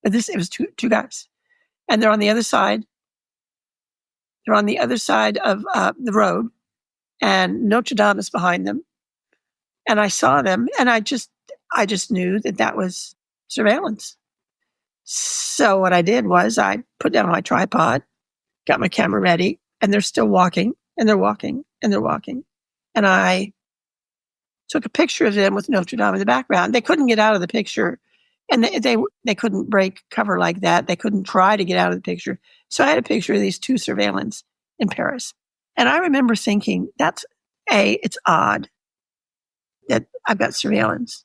but it was two guys. And they're on the other side. They're on the other side of the road, and Notre Dame is behind them. And I saw them, and I just knew that was surveillance. So what I did was I put down my tripod, got my camera ready, and they're still walking, and they're walking, and they're walking. And I took a picture of them with Notre Dame in the background. They couldn't get out of the picture, and they couldn't break cover like that. They couldn't try to get out of the picture. So I had a picture of these 2 surveillance in Paris. And I remember thinking, it's odd that I've got surveillance.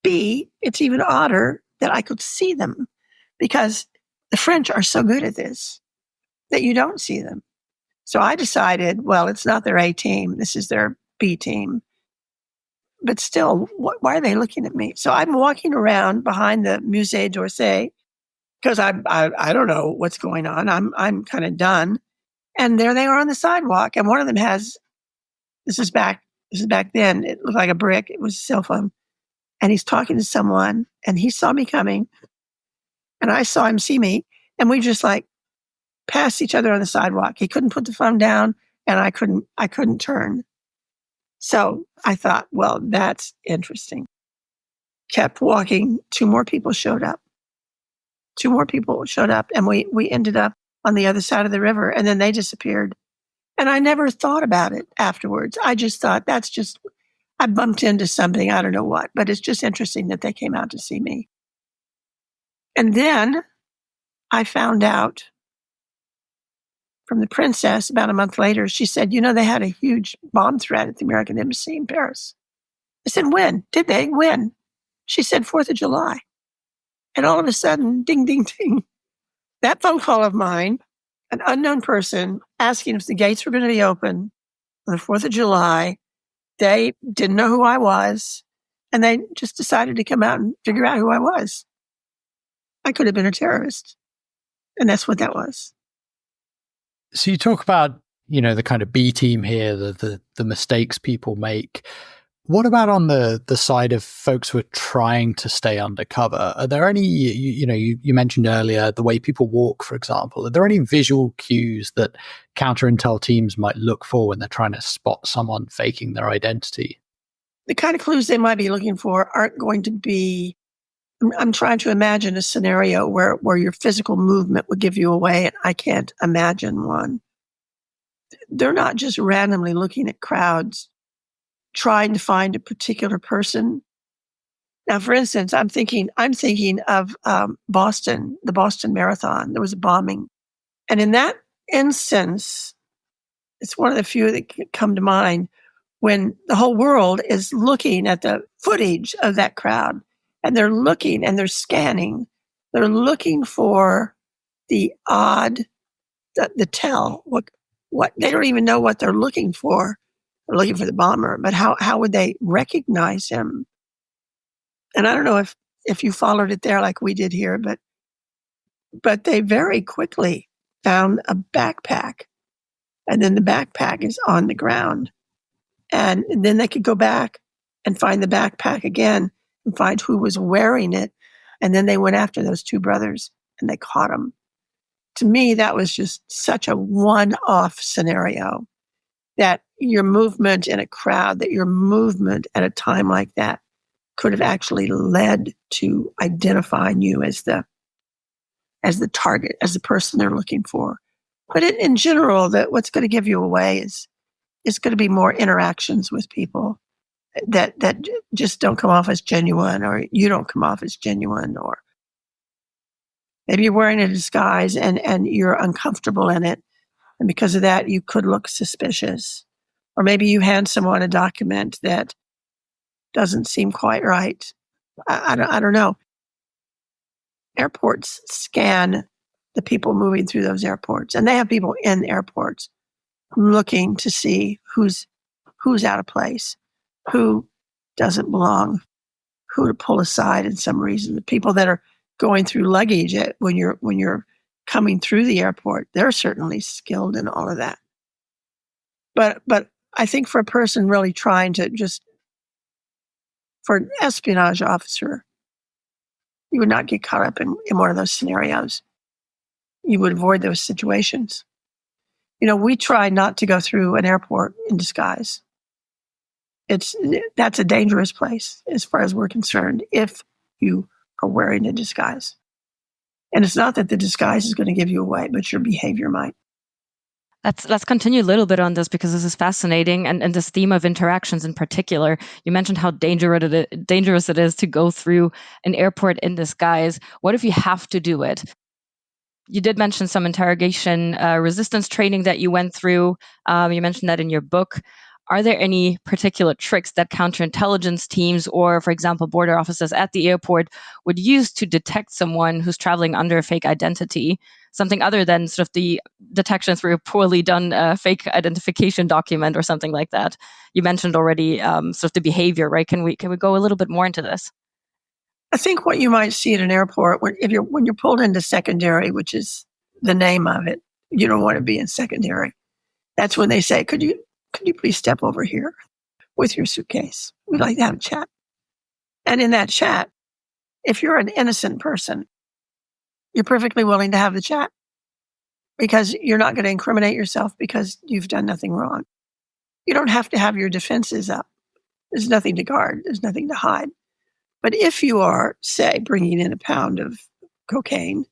B, it's even odder that I could see them, because The French are so good at this that you don't see them. So I decided, well, it's not their A team. This is their B team. But still, why are they looking at me? So I'm walking around behind the Musée d'Orsay because I don't know what's going on. I'm kind of done. And there they are on the sidewalk. And one of them has, this is back then. It looked like a brick. It was a cell phone. And he's talking to someone and he saw me coming and I saw him see me. And we just like passed each other on the sidewalk. He couldn't put the phone down and I couldn't turn. So I thought, well, that's interesting. Kept walking. 2 more people showed up. And we ended up on the other side of the river and then they disappeared. And I never thought about it afterwards. I just thought I bumped into something, I don't know what, but it's just interesting that they came out to see me. And then I found out from the princess about a month later, she said, they had a huge bomb threat at the American Embassy in Paris. I said, when? Did they? When? She said, 4th of July. And all of a sudden, ding, ding, ding, that phone call of mine, an unknown person asking if the gates were going to be open on the 4th of July. They didn't know who I was, and they just decided to come out and figure out who I was. I could have been a terrorist, and that's what that was. So you talk about, the kind of B team here, the mistakes people make. What about on the side of folks who are trying to stay undercover? Are there any, you mentioned earlier the way people walk, for example. Are there any visual cues that counterintel teams might look for when they're trying to spot someone faking their identity? The kind of clues they might be looking for aren't going to be, I'm trying to imagine a scenario where your physical movement would give you away, and I can't imagine one. They're not just randomly looking at crowds, trying to find a particular person. Now, for instance, I'm thinking of Boston, the Boston Marathon. There was a bombing. And in that instance, it's one of the few that come to mind when the whole world is looking at the footage of that crowd. And they're looking and they're scanning. They're looking for the odd, the tell. What they don't even know what they're looking for. They're looking for the bomber, but how would they recognize him? And I don't know if you followed it there like we did here, but they very quickly found a backpack, and then the backpack is on the ground, and then they could go back and find the backpack again and find who was wearing it, and then they went after those 2 brothers and they caught them. To me, that was just such a one-off scenario. That your movement in a crowd, that your movement at a time like that could have actually led to identifying you as the target, as the person they're looking for. But in general, what's going to give you away is going to be more interactions with people that just don't come off as genuine, or you don't come off as genuine, or maybe you're wearing a disguise and you're uncomfortable in it. And because of that, you could look suspicious. Or maybe you hand someone a document that doesn't seem quite right. I don't know. Airports scan the people moving through those airports. And they have people in airports looking to see who's out of place, who doesn't belong, who to pull aside in some reason. The people that are going through luggage when you're coming through the airport, they're certainly skilled in all of that. But I think for a person really trying to for an espionage officer, you would not get caught up in one of those scenarios. You would avoid those situations. We try not to go through an airport in disguise. That's a dangerous place as far as we're concerned if you are wearing a disguise. And it's not that the disguise is going to give you away, but your behavior might. Let's continue a little bit on this because this is fascinating. And this theme of interactions in particular, you mentioned how dangerous it is to go through an airport in disguise. What if you have to do it? You did mention some interrogation resistance training that you went through. You mentioned that in your book. are there any particular tricks that counterintelligence teams or, for example, border officers at the airport would use to detect someone who's traveling under a fake identity? Something other than sort of the detection through a poorly done fake identification document or something like that. You mentioned already sort of the behavior, right? Can we go a little bit more into this? I think what you might see at an airport when you're pulled into secondary, which is the name of it, you don't want to be in secondary. That's when they say, could you please step over here with your suitcase? We'd like to have a chat. And in that chat, if you're an innocent person, you're perfectly willing to have the chat because you're not going to incriminate yourself because you've done nothing wrong. You don't have to have your defenses up. There's nothing to guard. There's nothing to hide. But if you are, say, bringing in a pound of cocaine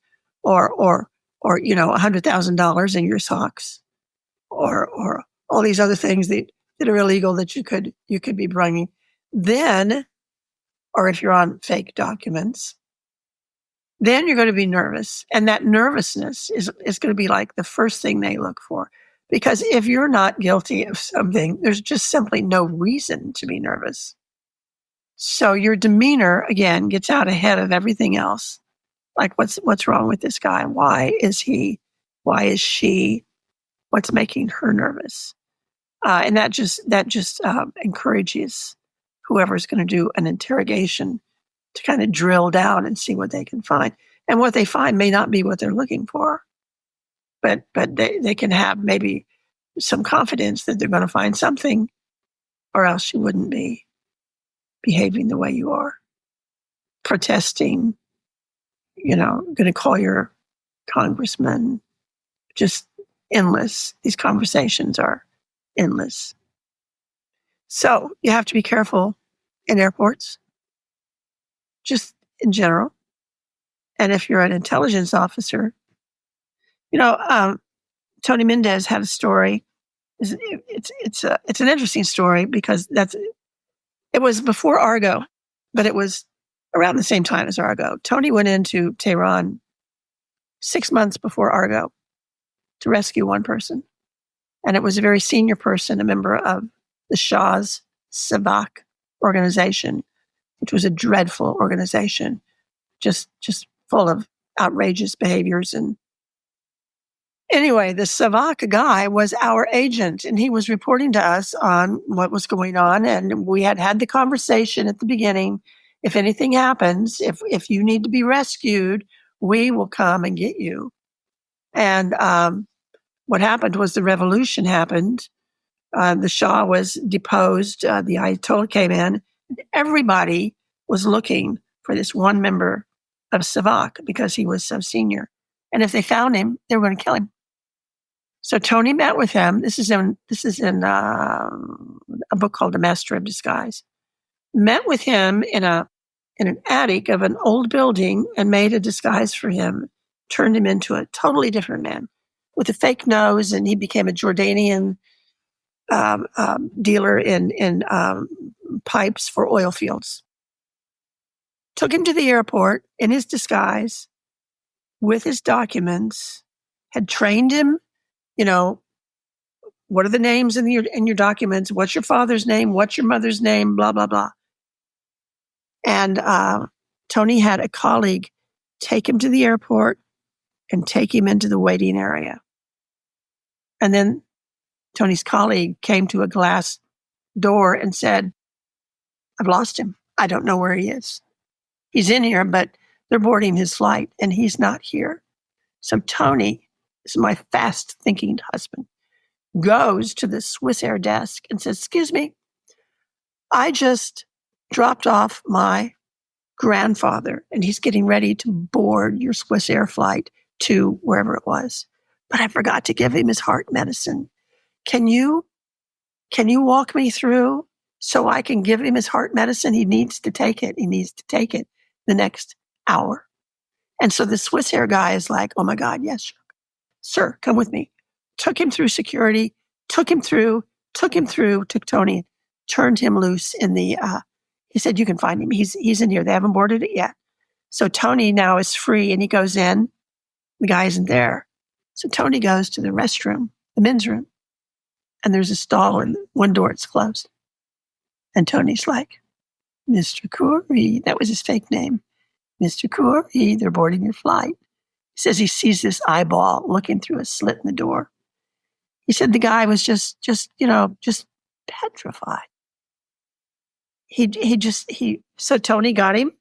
or $100,000 in your socks or all these other things that are illegal that you could be bringing, then, or if you're on fake documents, then you're going to be nervous. And that nervousness is going to be like the first thing they look for. Because if you're not guilty of something, there's just simply no reason to be nervous. So your demeanor, again, gets out ahead of everything else. Like what's wrong with this guy? Why is he? Why is she? What's making her nervous? And that just encourages whoever's going to do an interrogation to kind of drill down and see what they can find. And what they find may not be what they're looking for, but they can have maybe some confidence that they're going to find something, or else you wouldn't be behaving the way you are, protesting, going to call your congressman, just endless. These conversations are endless. So you have to be careful in airports, just in general. And if you're an intelligence officer, Tony Mendez had a story. It's an interesting story because it was before Argo, but it was around the same time as Argo. Tony went into Tehran 6 months before Argo to rescue one person. And it was a very senior person, a member of the Shah's Savak organization, which was a dreadful organization, just full of outrageous behaviors. And anyway, the Savak guy was our agent, and he was reporting to us on what was going on. And we had the conversation at the beginning. If anything happens, if you need to be rescued, we will come and get you. And what happened was the revolution happened. The Shah was deposed. The Ayatollah came in. Everybody was looking for this one member of Savak because he was so senior. And if they found him, they were going to kill him. So Tony met with him. This is in a book called The Master of Disguise. Met with him in an attic of an old building and made a disguise for him. Turned him into a totally different man with a fake nose, and he became a Jordanian dealer in pipes for oil fields. Took him to the airport in his disguise with his documents. Had trained him. What are the names in your documents? What's your father's name? What's your mother's name? Blah, blah, blah. And Tony had a colleague take him to the airport and take him into the waiting area. And then Tony's colleague came to a glass door and said, I've lost him. I don't know where he is. He's in here, but they're boarding his flight and he's not here. So Tony, this is my fast-thinking husband, goes to the Swiss Air desk and says, excuse me, I just dropped off my grandfather and he's getting ready to board your Swiss Air flight to wherever it was. But I forgot to give him his heart medicine. Can you walk me through so I can give him his heart medicine? He needs to take it. He needs to take it the next hour. And so the Swiss Air guy is like, oh my God, yes, sir, come with me. Took him through security, took Tony, turned him loose in the, he said, you can find him. He's in here. They haven't boarded it yet. So Tony now is free and he goes in. The guy isn't there. So Tony goes to the restroom, the men's room, and there's a stall and one door is closed. And Tony's like, Mr. Corey, that was his fake name. Mr. Corey, they're boarding your flight. He says he sees this eyeball looking through a slit in the door. He said the guy was just petrified. So Tony got him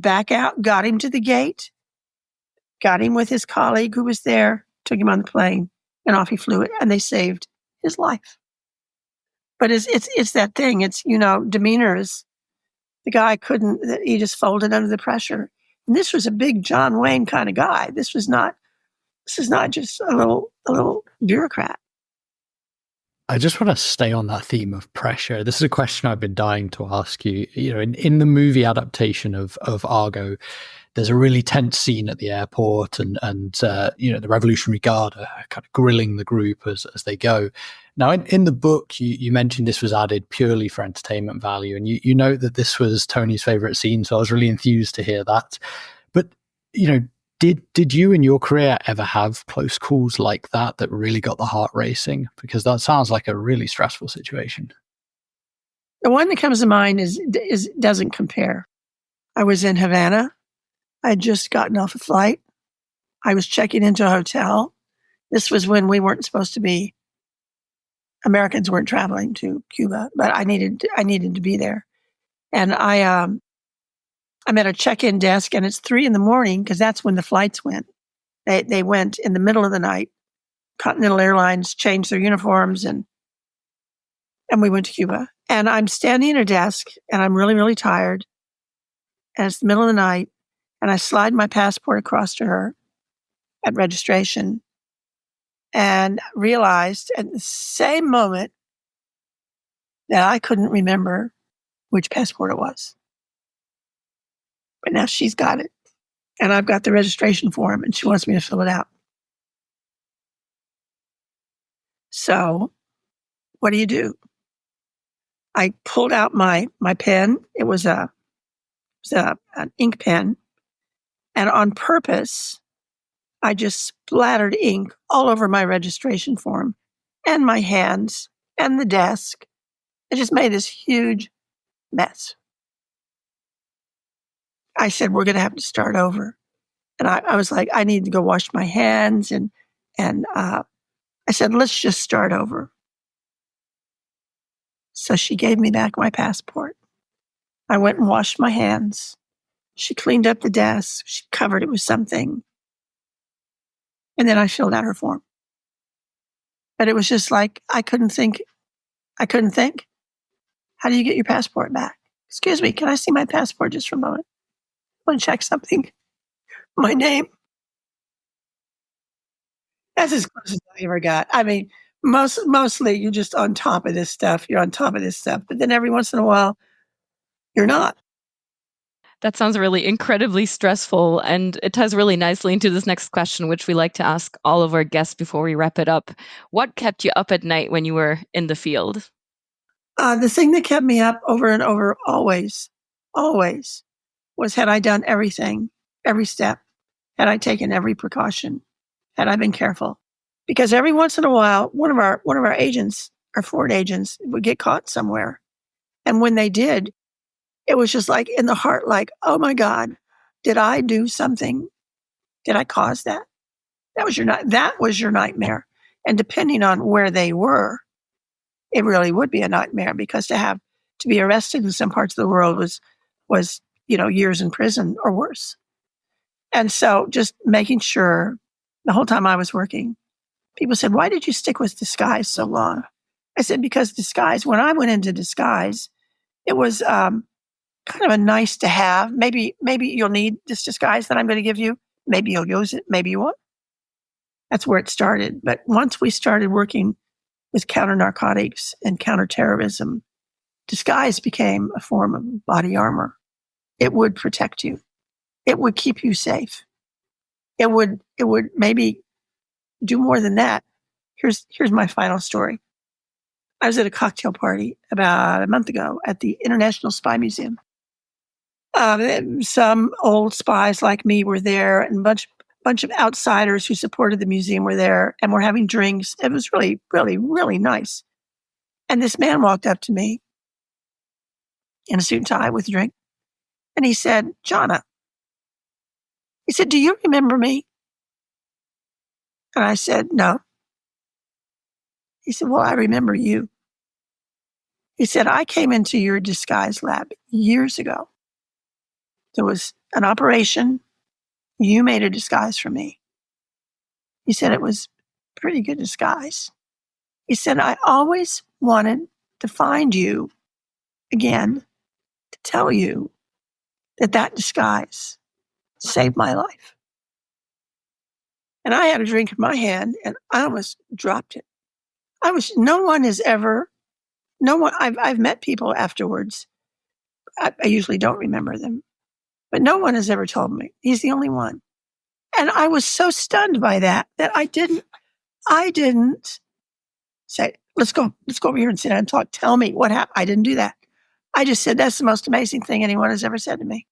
back out, got him to the gate, got him with his colleague who was there, took him on the plane, and off he flew. And they saved his life. But it's that thing. It's, demeanor is, the guy he just folded under the pressure. And this was a big John Wayne kind of guy. This is not just a little bureaucrat. I just want to stay on that theme of pressure. This is a question I've been dying to ask you. In the movie adaptation of Argo, there's a really tense scene at the airport, and the Revolutionary Guard are kind of grilling the group as they go. Now, in the book, you mentioned this was added purely for entertainment value, and you note that this was Tony's favorite scene. So I was really enthused to hear that. But did you in your career ever have close calls like that really got the heart racing? Because that sounds like a really stressful situation. The one that comes to mind is doesn't compare. I was in Havana. I had just gotten off a flight. I was checking into a hotel. This was when we weren't supposed to be. Americans weren't traveling to Cuba, but I needed to be there. And I'm at a check-in desk, and it's 3 a.m. because that's when the flights went. They went in the middle of the night. Continental Airlines changed their uniforms, and we went to Cuba. And I'm standing at a desk, and I'm really, really tired. And it's the middle of the night, and I slide my passport across to her at registration, and realized at the same moment that I couldn't remember which passport it was. But now she's got it, and I've got the registration form, and she wants me to fill it out. So what do? I pulled out my pen. It was an ink pen, and on purpose, I just splattered ink all over my registration form and my hands and the desk. I just made this huge mess. I said, we're going to have to start over. And I was like, I need to go wash my hands. And I said, let's just start over. So she gave me back my passport. I went and washed my hands. She cleaned up the desk. She covered it with something. And then I filled out her form. But it was just like, I couldn't think. How do you get your passport back? Excuse me, can I see my passport just for a moment? I want to check something. My name. That's as close as I ever got. I mean, mostly you're just on top of this stuff. You're on top of this stuff. But then every once in a while, you're not. That sounds really incredibly stressful, and it ties really nicely into this next question, which we like to ask all of our guests before we wrap it up. What kept you up at night when you were in the field? The thing that kept me up over and over, always, was had I done everything, every step, had I taken every precaution, had I been careful. Because every once in a while, one of our agents, our forward agents, would get caught somewhere. And when they did, it was just like in the heart, like, oh my God, did I do something? Did I cause that? That was your nightmare. And depending on where they were, it really would be a nightmare, because to be arrested in some parts of the world was years in prison or worse. And so just making sure the whole time I was working, people said, why did you stick with disguise so long? I said, because disguise, when I went into disguise, it was kind of a nice to have. Maybe you'll need this disguise that I'm going to give you. Maybe you'll use it. Maybe you won't. That's where it started. But once we started working with counter-narcotics and counterterrorism, disguise became a form of body armor. It would protect you. It would keep you safe. It would maybe do more than that. Here's my final story. I was at a cocktail party about a month ago at the International Spy Museum. Some old spies like me were there, and a bunch bunch of outsiders who supported the museum were there and were having drinks. It was really, really, really nice. And this man walked up to me in a suit and tie with a drink. And he said, Jonna, he said, do you remember me? And I said, no. He said, well, I remember you. He said, I came into your disguise lab years ago. There was an operation. You made a disguise for me. He said it was a pretty good disguise. He said, I always wanted to find you again to tell you that disguise saved my life. And I had a drink in my hand and I almost dropped it. I've met people afterwards. I usually don't remember them, but no one has ever told me. He's the only one. And I was so stunned by that I didn't say, let's go over here and sit down and talk. Tell me what happened. I didn't do that. I just said, that's the most amazing thing anyone has ever said to me.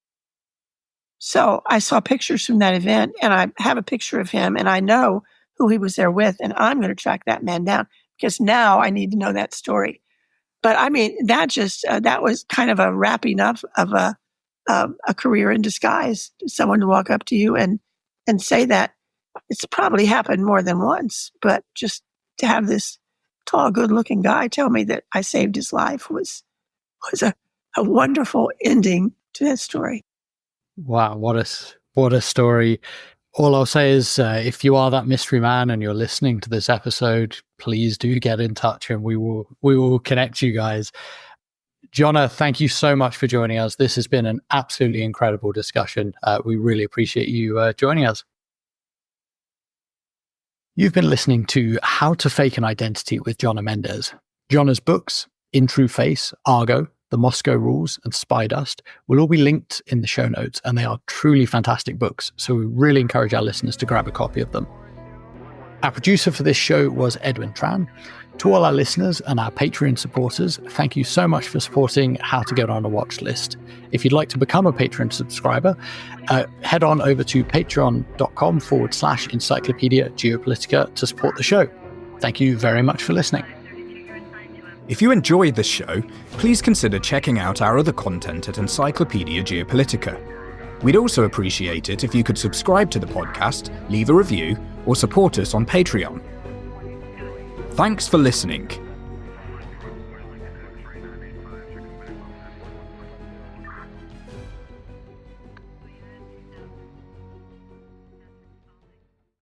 So I saw pictures from that event and I have a picture of him and I know who he was there with. And I'm going to track that man down because now I need to know that story. But I mean, that was kind of a wrapping up of a career in disguise. Someone to walk up to you and say that. It's probably happened more than once, but just to have this tall, good-looking guy tell me that I saved his life was a wonderful ending to that story. Wow, what a story. All I'll say is if you are that mystery man and you're listening to this episode, please do get in touch and we will connect you guys. Jonna, thank you so much for joining us. This has been an absolutely incredible discussion. We really appreciate you joining us. You've been listening to How to Fake an Identity with Jonna Mendez. Jonna's books, In True Face, Argo, The Moscow Rules, and Spy Dust will all be linked in the show notes, and they are truly fantastic books, so we really encourage our listeners to grab a copy of them. Our producer for this show was Edwin Tran. To all our listeners and our Patreon supporters, thank you so much for supporting How to Get on a Watchlist. If you'd like to become a Patreon subscriber, head on over to patreon.com/Encyclopedia Geopolitica to support the show. Thank you very much for listening. If you enjoyed this show, please consider checking out our other content at Encyclopedia Geopolitica. We'd also appreciate it if you could subscribe to the podcast, leave a review, or support us on Patreon. Thanks for listening.